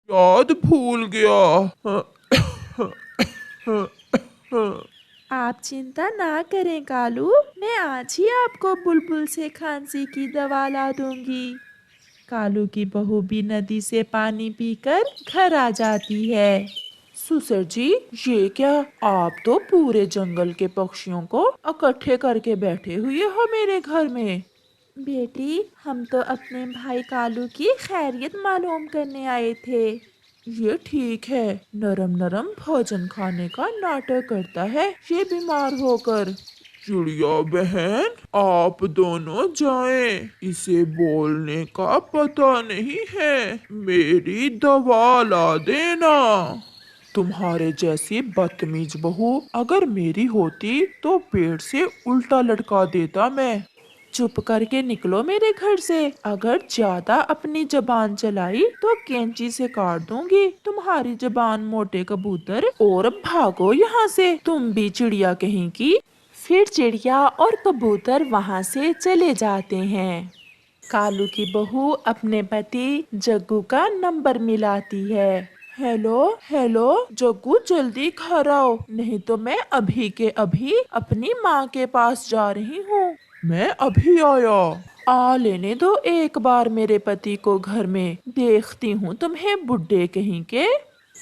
याद भूल गया। आप चिंता ना करें कालू, मैं आज ही आपको बुलबुल से खांसी की दवा ला दूंगी। कालू की बहू भी नदी से पानी पीकर घर आ जाती है। सुसर जी, ये क्या, आप तो पूरे जंगल के पक्षियों को इकट्ठे करके बैठे हुए हो मेरे घर में। बेटी, हम तो अपने भाई कालू की खैरियत मालूम करने आए थे। ये ठीक है, नरम नरम भोजन खाने का नाटक करता है ये बीमार होकर। चिड़िया बहन, आप दोनों जाएं, इसे बोलने का पता नहीं है, मेरी दवा ला देना। तुम्हारे जैसी बदतमीज बहू अगर मेरी होती तो पेड़ से उल्टा लटका देता मैं। चुप करके निकलो मेरे घर से, अगर ज्यादा अपनी जबान चलाई तो कैंची से काट दूंगी तुम्हारी जबान, मोटे कबूतर, और भागो यहाँ से, तुम भी चिड़िया कहीं की। फिर चिड़िया और कबूतर वहाँ से चले जाते हैं। कालू की बहू अपने पति जग्गू का नंबर मिलाती है। हेलो हेलो जग्गू, जल्दी घर आओ, नहीं तो मैं अभी के अभी अपनी माँ के पास जा रही हूँ। मैं अभी आया। आ लेने दो एक बार मेरे पति को घर में, देखती हूँ तुम्हें बुड्ढे कहीं के।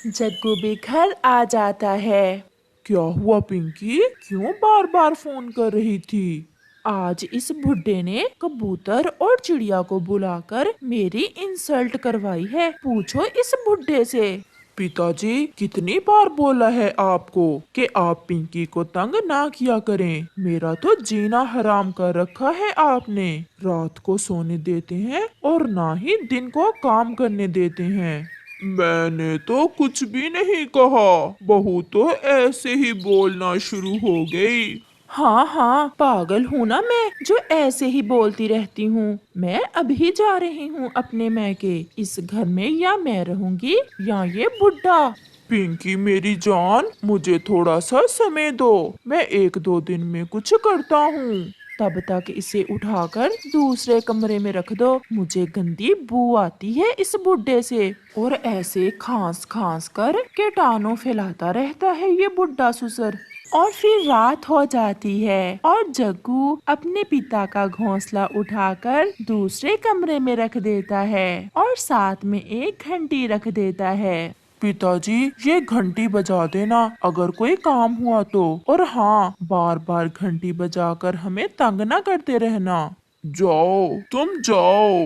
जग्गू भी घर आ जाता है। क्या हुआ पिंकी, क्यों बार बार फोन कर रही थी? आज इस बुड्ढे ने कबूतर और चिड़िया को बुलाकर मेरी इंसल्ट करवाई है, पूछो इस बुड्ढे से। पिताजी, कितनी बार बोला है आपको कि आप पिंकी को तंग ना किया करें। मेरा तो जीना हराम कर रखा है आपने। रात को सोने देते हैं और ना ही दिन को काम करने देते हैं। मैंने तो कुछ भी नहीं कहा, बहू तो ऐसे ही बोलना शुरू हो गई। हाँ हाँ, पागल हूँ ना मैं जो ऐसे ही बोलती रहती हूँ। मैं अभी जा रही हूँ अपने मैके, इस घर में या मैं रहूंगी या ये बुढ़ा। पिंकी मेरी जान, मुझे थोड़ा सा समय दो, मैं एक दो दिन में कुछ करता हूँ। तब तक इसे उठाकर दूसरे कमरे में रख दो, मुझे गंदी बू आती है इस बुड्ढे से, और ऐसे खांस खांस कर कीटाणु फैलाता रहता है ये बुड्ढा सुसर। और फिर रात हो जाती है और जग्गू अपने पिता का घोंसला उठाकर दूसरे कमरे में रख देता है और साथ में एक घंटी रख देता है। पिताजी, ये घंटी बजा देना अगर कोई काम हुआ तो, और हाँ, बार बार घंटी बजाकर हमें तंग ना करते रहना। जाओ, तुम जाओ।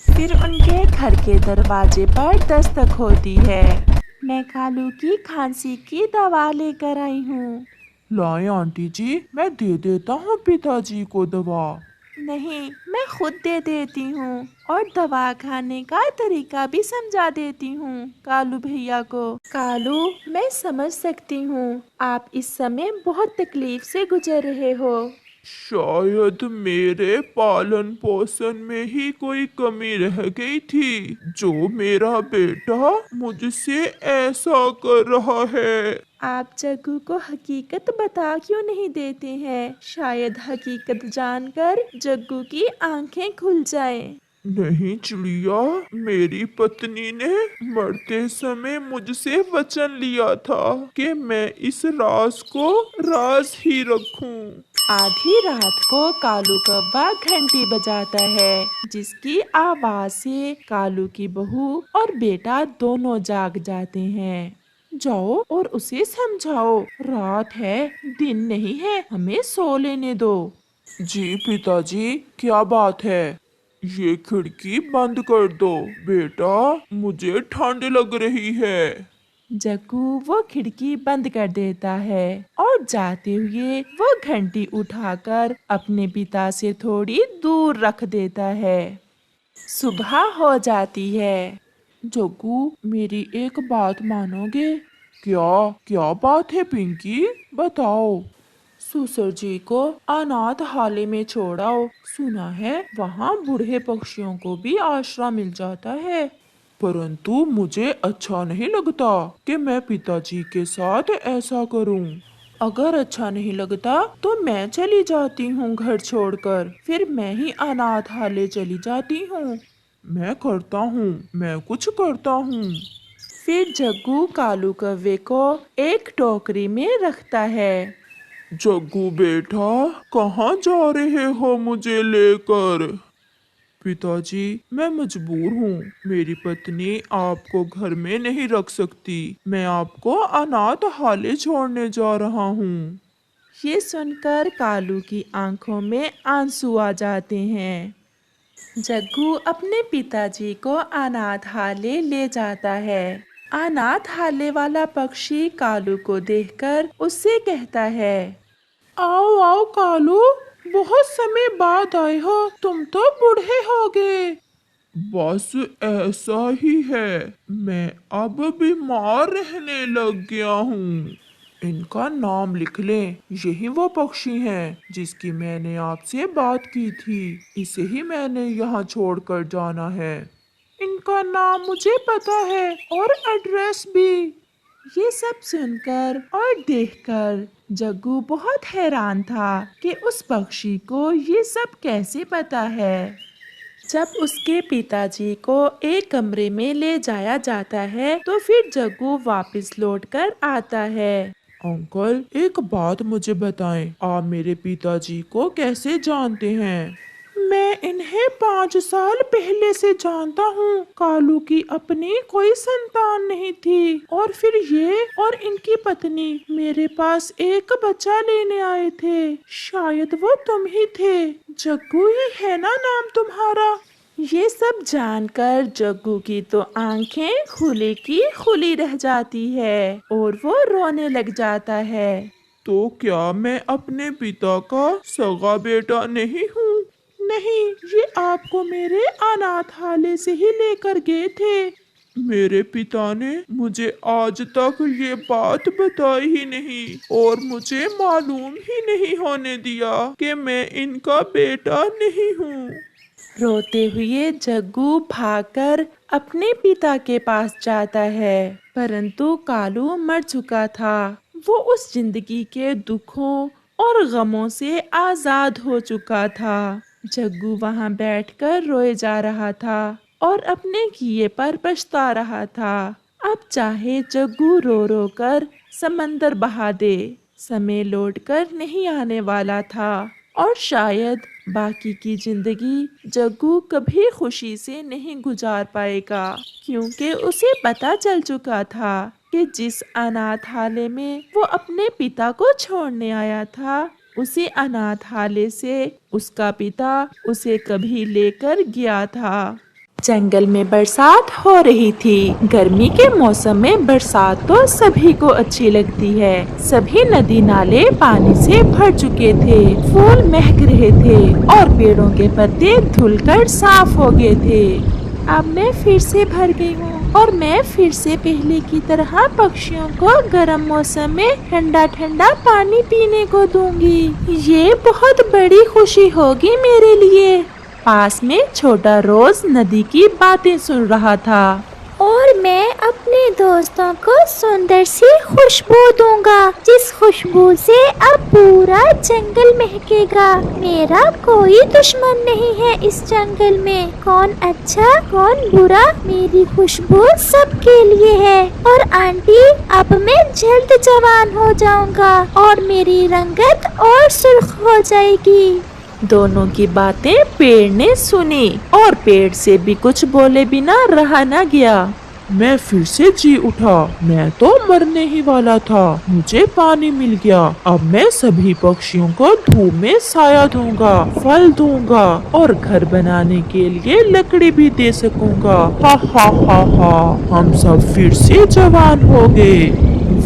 फिर उनके घर के दरवाजे पर दस्तक होती है। मैं कालू की खांसी की दवा लेकर आई हूँ। लाए आंटी जी, मैं दे देता हूँ पिताजी को दवा। नहीं, मैं खुद दे देती हूँ और दवा खाने का तरीका भी समझा देती हूँ कालू भैया को। कालू, मैं समझ सकती हूँ आप इस समय बहुत तकलीफ से गुजर रहे हो। शायद मेरे पालन पोषण में ही कोई कमी रह गई थी, जो मेरा बेटा मुझसे ऐसा कर रहा है। आप जग्गू को हकीकत बता क्यों नहीं देते हैं? शायद हकीकत जानकर जग्गू की आंखें खुल जाएं। नहीं चिड़िया, मेरी पत्नी ने मरते समय मुझसे वचन लिया था कि मैं इस राज को राज ही रखूं। आधी रात को कालू कौवा घंटी बजाता है, जिसकी आवाज से कालू की बहू और बेटा दोनों जाग जाते हैं। जाओ और उसे समझाओ, रात है दिन नहीं है, हमें सो लेने दो। जी पिताजी, क्या बात है? ये खिड़की बंद कर दो बेटा, मुझे ठंड लग रही है। जग्गू वो खिड़की बंद कर देता है और जाते हुए वो घंटी उठाकर अपने पिता से थोड़ी दूर रख देता है। सुबह हो जाती है। जग्गू, मेरी एक बात मानोगे? क्या क्या बात है पिंकी, बताओ। सुसर जी को अनाथालय में छोड़ाओ, सुना है वहाँ बूढ़े पक्षियों को भी आश्रय मिल जाता है। परंतु मुझे अच्छा नहीं लगता कि मैं पिताजी के साथ ऐसा करूं। अगर अच्छा नहीं लगता तो मैं चली जाती हूँ घर छोड़कर, फिर मैं ही अनाथालय चली जाती हूँ। मैं करता हूँ, मैं कुछ करता हूँ। फिर जग्गू कालू कौवे को एक टोकरी में रखता है। जग्गू बेटा, कहाँ जा रहे हो मुझे लेकर? पिताजी, मैं मजबूर हूँ। मेरी पत्नी आपको घर में नहीं रख सकती। मैं आपको अनाथालय छोड़ने जा रहा हूँ। ये सुनकर कालू की आंखों में आंसू आ जाते हैं। जग्गू अपने पिताजी को अनाथालय ले जाता है। अनाथालय वाला पक्षी कालू को देखकर उससे कहता है, आओ आओ कालू, बहुत समय बाद आए हो। तुम तो बूढ़े हो गए। बस ऐसा ही है, मैं अब बीमार रहने लग गया हूँ। इनका नाम लिख लें। यही वो पक्षी हैं जिसकी मैंने आपसे बात की थी। इसे ही मैंने यहाँ छोड़कर जाना है। इनका नाम मुझे पता है और एड्रेस भी। ये सब सुनकर और देखकर जग्गू बहुत हैरान था कि उस पक्षी को ये सब कैसे पता है। जब उसके पिताजी को एक कमरे में ले जाया जाता है तो फिर जग्गू वापस लौटकर आता है। अंकल, एक बात मुझे बताएं, आप मेरे पिताजी को कैसे जानते हैं? मैं इन्हें 5 साल पहले से जानता हूँ। कालू की अपनी कोई संतान नहीं थी और फिर ये और इनकी पत्नी मेरे पास एक बच्चा लेने आए थे। शायद वो तुम ही थे। जग्गू ही है ना नाम तुम्हारा? ये सब जानकर जग्गू की तो आंखें खुली की खुली रह जाती है और वो रोने लग जाता है। तो क्या मैं अपने पिता का सगा बेटा नहीं हूँ? नहीं, ये आपको मेरे अनाथालय से ही लेकर गए थे। मेरे पिता ने मुझे आज तक ये बात बताई ही नहीं और मुझे मालूम ही नहीं होने दिया कि मैं इनका बेटा नहीं हूँ। रोते हुए जग्गू भागकर अपने पिता के पास जाता है, परंतु कालू मर चुका था। वो उस जिंदगी के दुखों और गमों से आजाद हो चुका था। जग्गू वहां बैठकर रोए जा रहा था और अपने किए पर पछता रहा था। अब चाहे जग्गू रो रो कर समंदर बहा दे, समय लौटकर नहीं आने वाला था और शायद बाकी की जिंदगी जग्गू कभी खुशी से नहीं गुजार पाएगा, क्योंकि उसे पता चल चुका था कि जिस अनाथालय में वो अपने पिता को छोड़ने आया था, उसी अनाथालय से उसका पिता उसे कभी लेकर गया था। जंगल में बरसात हो रही थी। गर्मी के मौसम में बरसात तो सभी को अच्छी लगती है। सभी नदी नाले पानी से भर चुके थे, फूल महक रहे थे और पेड़ों के पत्ते धुलकर साफ हो गए थे। अब मैं फिर से भर गई हूँ और मैं फिर से पहले की तरह पक्षियों को गर्म मौसम में ठंडा ठंडा पानी पीने को दूंगी। ये बहुत बड़ी खुशी होगी मेरे लिए। पास में छोटा रोज नदी की बातें सुन रहा था। और मैं अपने दोस्तों को सुंदर सी खुशबू दूंगा, जिस खुशबू से अब पूरा जंगल महकेगा। मेरा कोई दुश्मन नहीं है इस जंगल में। कौन अच्छा कौन बुरा, मेरी खुशबू सबके लिए है। और आंटी, अब मैं जल्द जवान हो जाऊंगा और मेरी रंगत और सुर्ख हो जाएगी। दोनों की बातें पेड़ ने सुनी और पेड़ से भी कुछ बोले बिना रहा न गया। मैं फिर से जी उठा। मैं तो मरने ही वाला था। मुझे पानी मिल गया। अब मैं सभी पक्षियों को धूप में साया दूंगा, फल दूंगा और घर बनाने के लिए लकड़ी भी दे सकूंगा। हा हा हा हा, हम सब फिर से जवान हो गए।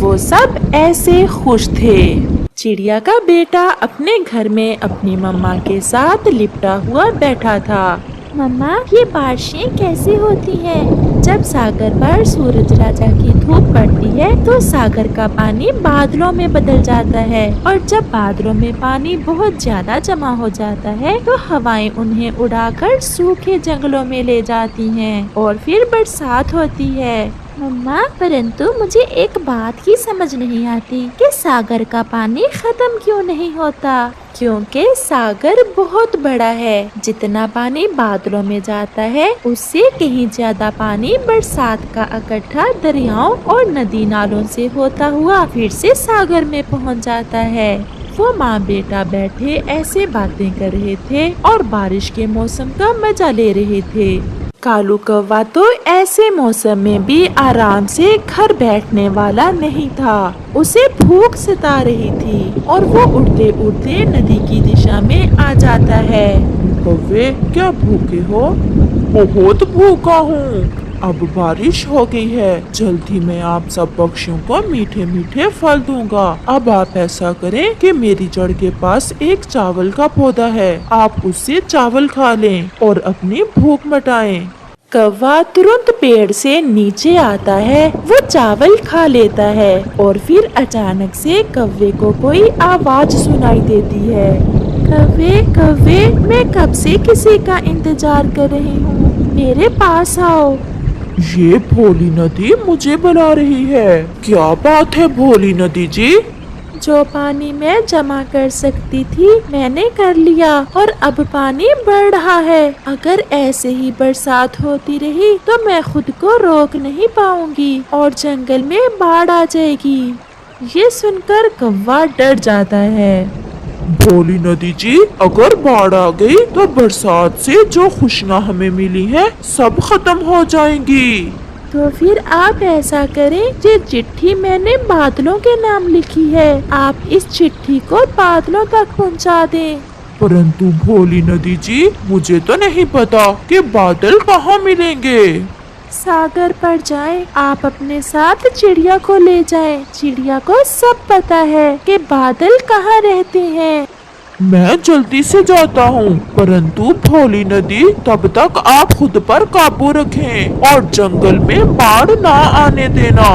वो सब ऐसे खुश थे। चिड़िया का बेटा अपने घर में अपनी मम्मा के साथ लिपटा हुआ बैठा था। मम्मा, ये बारिशें कैसे होती हैं? जब सागर पर सूरज राजा की धूप पड़ती है तो सागर का पानी बादलों में बदल जाता है और जब बादलों में पानी बहुत ज्यादा जमा हो जाता है तो हवाएं उन्हें उड़ाकर सूखे जंगलों में ले जाती हैं और फिर बरसात होती है। मम्मा, परंतु मुझे एक बात की समझ नहीं आती कि सागर का पानी खत्म क्यों नहीं होता। क्योंकि सागर बहुत बड़ा है। जितना पानी बादलों में जाता है उससे कहीं ज्यादा पानी बरसात का इकट्ठा दरियाओं और नदी नालों से होता हुआ फिर से सागर में पहुंच जाता है। वो माँ बेटा बैठे ऐसे बातें कर रहे थे और बारिश के मौसम का मजा ले रहे थे। कालू कौवा तो ऐसे मौसम में भी आराम से घर बैठने वाला नहीं था। उसे भूख सता रही थी और वो उड़ते उड़ते नदी की दिशा में आ जाता है। कौवे, क्या भूखे हो? बहुत भूखा हूँ। अब बारिश हो गई है, जल्दी मैं आप सब पक्षियों को मीठे मीठे फल दूंगा। अब आप ऐसा करें कि मेरी जड़ के पास एक चावल का पौधा है, आप उससे चावल खा लें और अपनी भूख मिटाएं। कौवा तुरंत पेड़ से नीचे आता है, वो चावल खा लेता है और फिर अचानक से कौवे को कोई आवाज सुनाई देती है। कौवे कौवे, मैं कब से किसी का इंतजार कर रही हूँ, मेरे पास आओ। ये भोली नदी मुझे बुला रही है। क्या बात है भोली नदी जी? जो पानी मैं जमा कर सकती थी मैंने कर लिया और अब पानी बढ़ रहा है। अगर ऐसे ही बरसात होती रही तो मैं खुद को रोक नहीं पाऊंगी और जंगल में बाढ़ आ जाएगी। ये सुनकर कौवा डर जाता है। भोली नदी जी, अगर बाढ़ आ गई तो बरसात से जो खुशियाँ हमें मिली है सब खत्म हो जाएंगी। तो फिर आप ऐसा करें, जो चिट्ठी मैंने बादलों के नाम लिखी है आप इस चिट्ठी को बादलों तक पहुंचा दें। परंतु भोली नदी जी, मुझे तो नहीं पता कि बादल कहाँ मिलेंगे। सागर पर जाएं, आप अपने साथ चिड़िया को ले जाएं। चिड़िया को सब पता है कि बादल कहाँ रहते हैं। मैं जल्दी से जाता हूँ, परंतु भोली नदी तब तक आप खुद पर काबू रखें और जंगल में बाढ़ ना आने देना।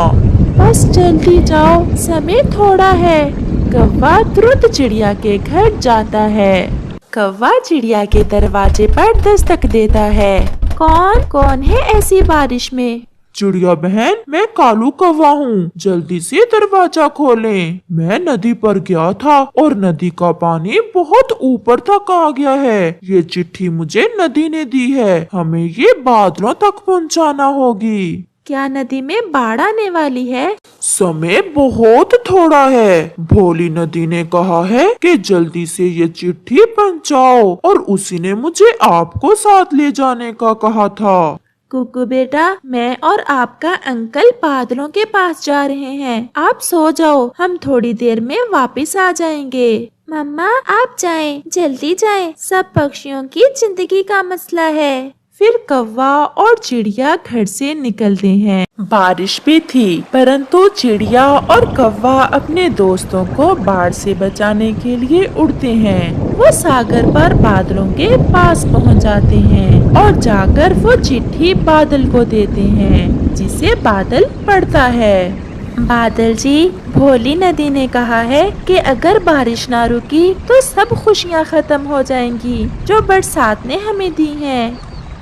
बस जल्दी जाओ, समय थोड़ा है। कौवा तुरंत चिड़िया के घर जाता है। कौवा चिड़िया के दरवाजे पर दस्तक देता है। कौन कौन है ऐसी बारिश में? चिड़िया बहन, मैं कालू कौवा हूँ, जल्दी से दरवाजा खोलें। मैं नदी पर गया था और नदी का पानी बहुत ऊपर तक आ गया है। ये चिट्ठी मुझे नदी ने दी है, हमें ये बादलों तक पहुँचाना होगी। क्या नदी में बाढ़ आने वाली है? समय बहुत थोड़ा है। भोली नदी ने कहा है कि जल्दी से ये चिट्ठी पहुंचाओ और उसी ने मुझे आपको साथ ले जाने का कहा था। कुकू बेटा, मैं और आपका अंकल बादलों के पास जा रहे हैं। आप सो जाओ, हम थोड़ी देर में वापस आ जाएंगे। मम्मा, आप जाएं, जल्दी जाएं, सब पक्षियों की जिंदगी का मसला है। फिर कौवा और चिड़िया घर से निकलते हैं। बारिश भी थी, परंतु चिड़िया और कौवा अपने दोस्तों को बाढ़ से बचाने के लिए उड़ते हैं। वो सागर पर बादलों के पास पहुंच जाते हैं और जाकर वो चिट्ठी बादल को देते हैं, जिसे बादल पढ़ता है। बादल जी, भोली नदी ने कहा है कि अगर बारिश ना रुकी तो सब खुशियाँ खत्म हो जाएंगी जो बरसात ने हमें दी हैं।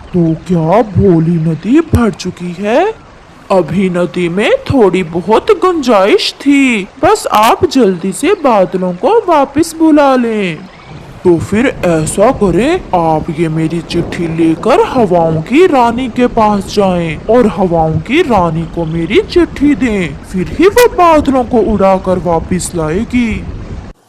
तो क्या भोली नदी भर चुकी है? अभी नदी में थोड़ी बहुत गुंजाइश थी, बस आप जल्दी से बादलों को वापस बुला लें। तो फिर ऐसा करें, आप ये मेरी चिट्ठी लेकर हवाओं की रानी के पास जाएं और हवाओं की रानी को मेरी चिट्ठी दें, फिर ही वो बादलों को उड़ाकर वापस लाएगी।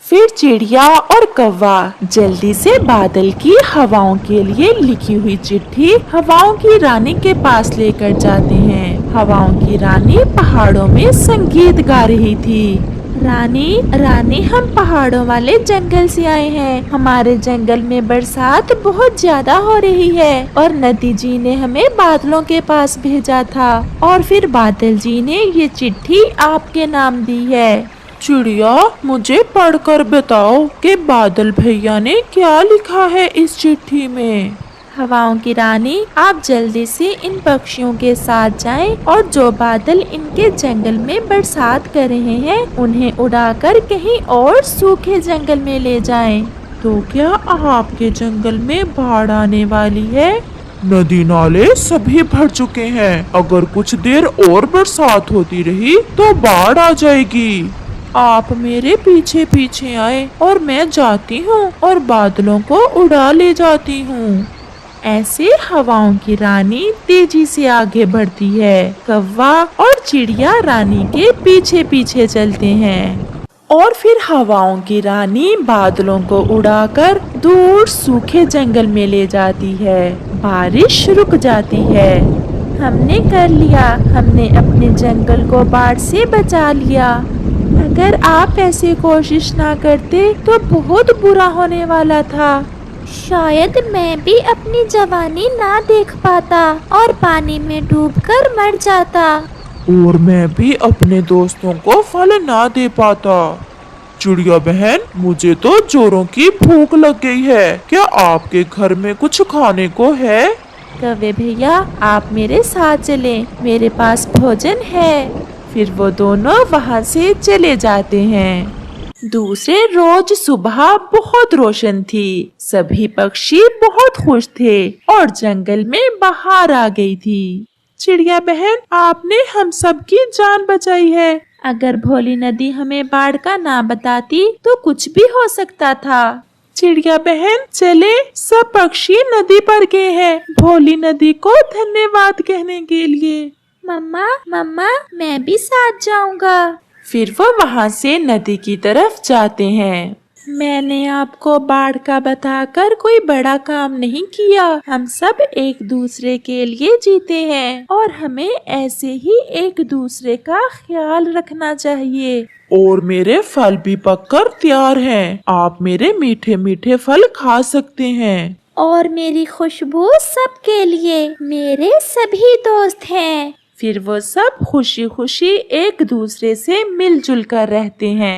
फिर चिड़िया और कौवा जल्दी से बादल की हवाओं के लिए लिखी हुई चिट्ठी हवाओं की रानी के पास लेकर जाते हैं। हवाओं की रानी पहाड़ों में संगीत गा रही थी। रानी रानी, हम पहाड़ों वाले जंगल से आए हैं। हमारे जंगल में बरसात बहुत ज्यादा हो रही है और नदी जी ने हमें बादलों के पास भेजा था और फिर बादल जी ने ये चिट्ठी आपके नाम दी है। चिड़िया, मुझे पढ़कर बताओ कि बादल भैया ने क्या लिखा है इस चिट्ठी में। हवाओं की रानी, आप जल्दी से इन पक्षियों के साथ जाएं और जो बादल इनके जंगल में बरसात कर रहे हैं उन्हें उड़ाकर कहीं और सूखे जंगल में ले जाएं। तो क्या आपके जंगल में बाढ़ आने वाली है? नदी नाले सभी भर चुके हैं। अगर कुछ देर और बरसात होती रही तो बाढ़ आ जाएगी। आप मेरे पीछे पीछे आए और मैं जाती हूँ और बादलों को उड़ा ले जाती हूँ। ऐसे हवाओं की रानी तेजी से आगे बढ़ती है। कौवा और चिड़िया रानी के पीछे पीछे चलते हैं और फिर हवाओं की रानी बादलों को उड़ाकर दूर सूखे जंगल में ले जाती है। बारिश रुक जाती है। हमने कर लिया, हमने अपने जंगल को बाढ़ से बचा लिया। अगर आप ऐसे कोशिश ना करते तो बहुत बुरा होने वाला था। शायद मैं भी अपनी जवानी ना देख पाता और पानी में डूबकर मर जाता। और मैं भी अपने दोस्तों को फल ना दे पाता। चिड़िया बहन, मुझे तो जोरों की भूख लग गई है। क्या आपके घर में कुछ खाने को है? कौवे भैया, आप मेरे साथ चलें, मेरे पास भोजन है। फिर वो दोनों वहाँ से चले जाते हैं। दूसरे रोज सुबह बहुत रोशन थी। सभी पक्षी बहुत खुश थे और जंगल में बाहर आ गई थी। चिड़िया बहन, आपने हम सब की जान बचाई है। अगर भोली नदी हमें बाढ़ का ना बताती तो कुछ भी हो सकता था। चिड़िया बहन, चले, सब पक्षी नदी पर गए हैं भोली नदी को धन्यवाद कहने के लिए। मम्मा मम्मा, मैं भी साथ जाऊंगा। फिर वो वहाँ से नदी की तरफ जाते हैं। मैंने आपको बाढ़ का बताकर कोई बड़ा काम नहीं किया। हम सब एक दूसरे के लिए जीते हैं और हमें ऐसे ही एक दूसरे का ख्याल रखना चाहिए। और मेरे फल भी पककर तैयार हैं। आप मेरे मीठे मीठे फल खा सकते हैं। और मेरी खुशबू सबके लिए, मेरे सभी दोस्त हैं। फिर वो सब खुशी खुशी एक दूसरे से मिलजुल कर रहते हैं।